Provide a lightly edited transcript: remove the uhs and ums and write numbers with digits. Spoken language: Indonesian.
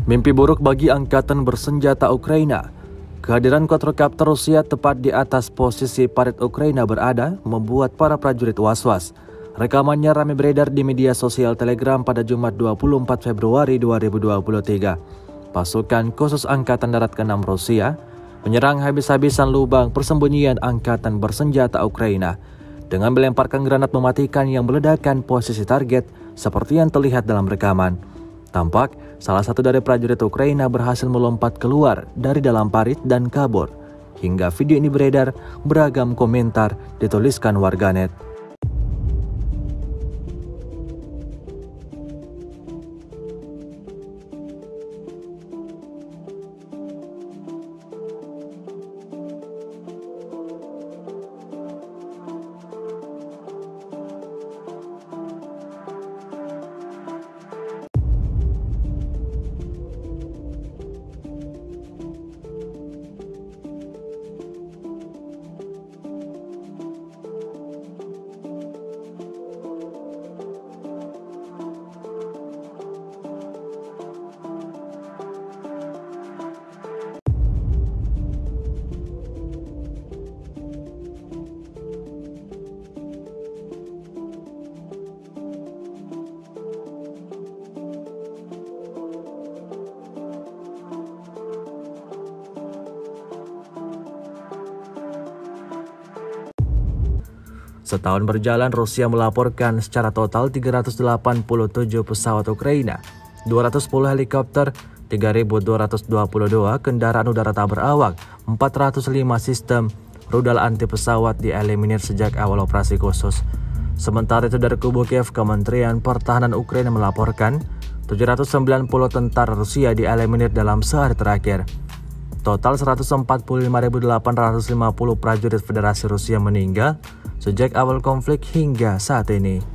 Mimpi buruk bagi angkatan bersenjata Ukraina. Kehadiran quadrocopter Rusia tepat di atas posisi parit Ukraina berada membuat para prajurit was-was. Rekamannya ramai beredar di media sosial Telegram pada Jumat 24 Februari 2023. Pasukan khusus Angkatan Darat ke-6 Rusia menyerang habis-habisan lubang persembunyian angkatan bersenjata Ukraina dengan melemparkan granat mematikan yang meledakkan posisi target seperti yang terlihat dalam rekaman. Tampak salah satu dari prajurit Ukraina berhasil melompat keluar dari dalam parit dan kabur. Hingga video ini beredar, beragam komentar dituliskan warganet. Setahun berjalan, Rusia melaporkan secara total 387 pesawat Ukraina, 210 helikopter, 3.222 kendaraan udara tak berawak, 405 sistem rudal anti pesawat dieliminir sejak awal operasi khusus. Sementara itu dari kubu Kiev, Kementerian Pertahanan Ukraina melaporkan 790 tentara Rusia dieliminir dalam sehari terakhir. Total 145.850 prajurit Federasi Rusia meninggal sejak awal konflik hingga saat ini.